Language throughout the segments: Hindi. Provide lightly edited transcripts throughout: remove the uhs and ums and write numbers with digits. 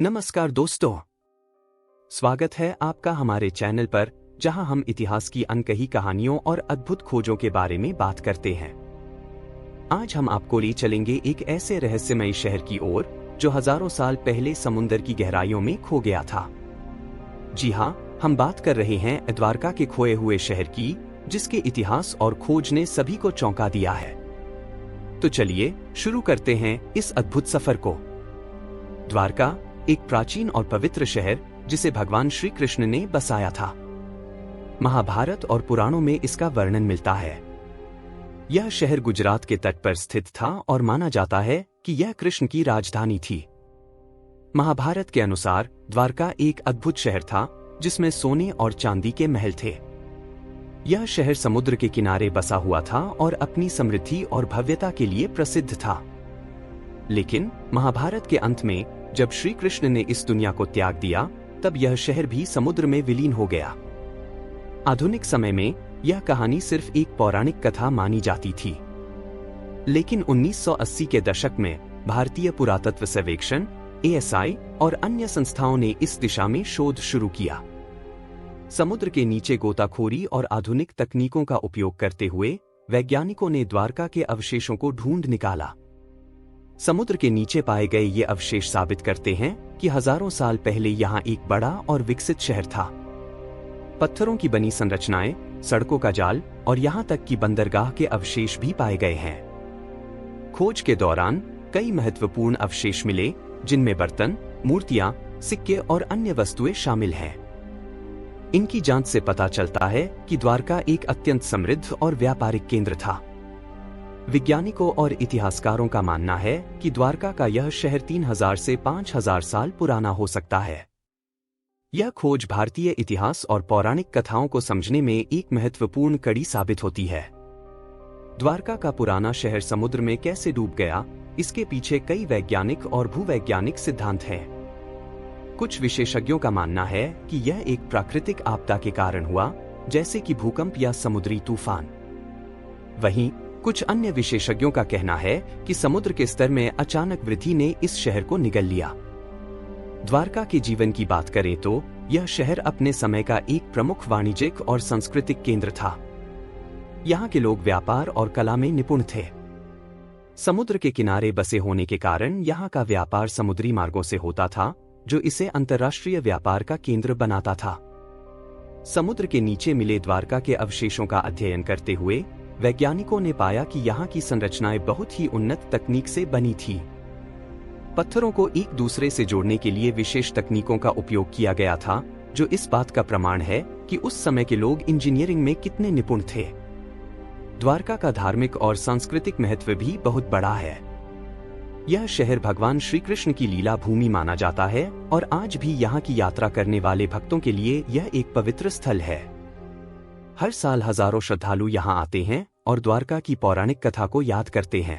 नमस्कार दोस्तों, स्वागत है आपका हमारे चैनल पर जहां हम इतिहास की अनकही कहानियों और अद्भुत खोजों के बारे में बात करते हैं। आज हम आपको ले चलेंगे एक ऐसे रहस्यमयी शहर की ओर जो हजारों साल पहले समुंदर की गहराइयों में खो गया था। जी हां, हम बात कर रहे हैं द्वारका के खोए हुए शहर की, जिसके इतिहास और खोज ने सभी को चौंका दिया है। तो चलिए शुरू करते हैं इस अद्भुत सफर को। द्वारका एक प्राचीन और पवित्र शहर जिसे भगवान श्री कृष्ण ने बसाया था। महाभारत और पुराणों में इसका वर्णन मिलता है। यह शहर गुजरात के तट पर स्थित था और माना जाता है कि यह कृष्ण की राजधानी थी। महाभारत के अनुसार द्वारका एक अद्भुत शहर था जिसमें सोने और चांदी के महल थे। यह शहर समुद्र के किनारे बसा हुआ था और अपनी समृद्धि और भव्यता के लिए प्रसिद्ध था। लेकिन महाभारत के अंत में जब श्री कृष्ण ने इस दुनिया को त्याग दिया, तब यह शहर भी समुद्र में विलीन हो गया। आधुनिक समय में यह कहानी सिर्फ एक पौराणिक कथा मानी जाती थी। लेकिन 1980 के दशक में भारतीय पुरातत्व सर्वेक्षण (ASI) और अन्य संस्थाओं ने इस दिशा में शोध शुरू किया। समुद्र के नीचे गोताखोरी और आधुनिक तकनीकों का उपयोग करते हुए वैज्ञानिकों ने द्वारका के अवशेषों को ढूंढ निकाला। समुद्र के नीचे पाए गए ये अवशेष साबित करते हैं कि हजारों साल पहले यहाँ एक बड़ा और विकसित शहर था। पत्थरों की बनी संरचनाएं, सड़कों का जाल और यहाँ तक कि बंदरगाह के अवशेष भी पाए गए हैं। खोज के दौरान कई महत्वपूर्ण अवशेष मिले, जिनमें बर्तन, मूर्तियां, सिक्के और अन्य वस्तुएं शामिल हैं। इनकी जांच से पता चलता है कि द्वारका एक अत्यंत समृद्ध और व्यापारिक केंद्र था। वैज्ञानिकों और इतिहासकारों का मानना है कि द्वारका का यह शहर 3000 से 5000 साल पुराना हो सकता है। यह खोज भारतीय इतिहास और पौराणिक कथाओं को समझने में एक महत्वपूर्ण कड़ी साबित होती है। द्वारका का पुराना शहर समुद्र में कैसे डूब गया, इसके पीछे कई वैज्ञानिक और भूवैज्ञानिक सिद्धांत हैं। कुछ विशेषज्ञों का मानना है कि यह एक प्राकृतिक आपदा के कारण हुआ, जैसे कि भूकंप या समुद्री तूफान। वहीं कुछ अन्य विशेषज्ञों का कहना है कि समुद्र के स्तर में अचानक वृद्धि ने इस शहर को निगल लिया। द्वारका के जीवन की बात करें तो यह शहर अपने समय का एक प्रमुख वाणिज्यिक और सांस्कृतिक केंद्र था। यहाँ के लोग व्यापार और कला में निपुण थे। समुद्र के किनारे बसे होने के कारण यहाँ का व्यापार समुद्री मार्गों से होता था, जो इसे अंतर्राष्ट्रीय व्यापार का केंद्र बनाता था। समुद्र के नीचे मिले द्वारका के अवशेषों का अध्ययन करते हुए वैज्ञानिकों ने पाया कि यहाँ की संरचनाएं बहुत ही उन्नत तकनीक से बनी थी। पत्थरों को एक दूसरे से जोड़ने के लिए विशेष तकनीकों का उपयोग किया गया था, जो इस बात का प्रमाण है कि उस समय के लोग इंजीनियरिंग में कितने निपुण थे। द्वारका का धार्मिक और सांस्कृतिक महत्व भी बहुत बड़ा है। यह शहर भगवान श्री कृष्ण की लीला भूमि माना जाता है और आज भी यहाँ की यात्रा करने वाले भक्तों के लिए यह एक पवित्र स्थल है। हर साल हजारों श्रद्धालु यहाँ आते हैं और द्वारका की पौराणिक कथा को याद करते हैं।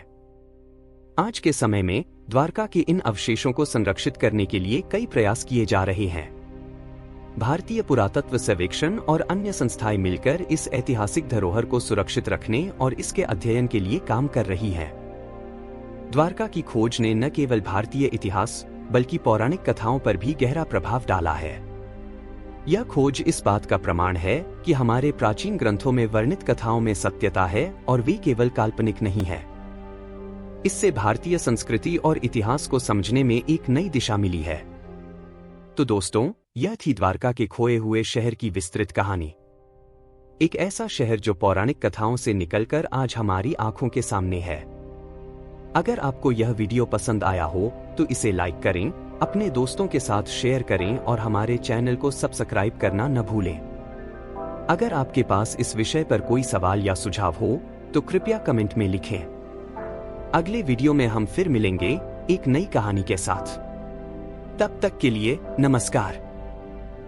आज के समय में द्वारका के इन अवशेषों को संरक्षित करने के लिए कई प्रयास किए जा रहे हैं। भारतीय पुरातत्व सर्वेक्षण और अन्य संस्थाएं मिलकर इस ऐतिहासिक धरोहर को सुरक्षित रखने और इसके अध्ययन के लिए काम कर रही हैं। द्वारका की खोज ने न केवल भारतीय इतिहास बल्कि पौराणिक कथाओं पर भी गहरा प्रभाव डाला है। यह खोज इस बात का प्रमाण है कि हमारे प्राचीन ग्रंथों में वर्णित कथाओं में सत्यता है और वे केवल काल्पनिक नहीं है। इससे भारतीय संस्कृति और इतिहास को समझने में एक नई दिशा मिली है। तो दोस्तों, यह थी द्वारका के खोए हुए शहर की विस्तृत कहानी। एक ऐसा शहर जो पौराणिक कथाओं से निकलकर आज हमारी आंखों के सामने है। अगर आपको यह वीडियो पसंद आया हो तो इसे लाइक करें, अपने दोस्तों के साथ शेयर करें और हमारे चैनल को सब्सक्राइब करना न भूलें। अगर आपके पास इस विषय पर कोई सवाल या सुझाव हो तो कृपया कमेंट में लिखें। अगले वीडियो में हम फिर मिलेंगे एक नई कहानी के साथ। तब तक के लिए नमस्कार।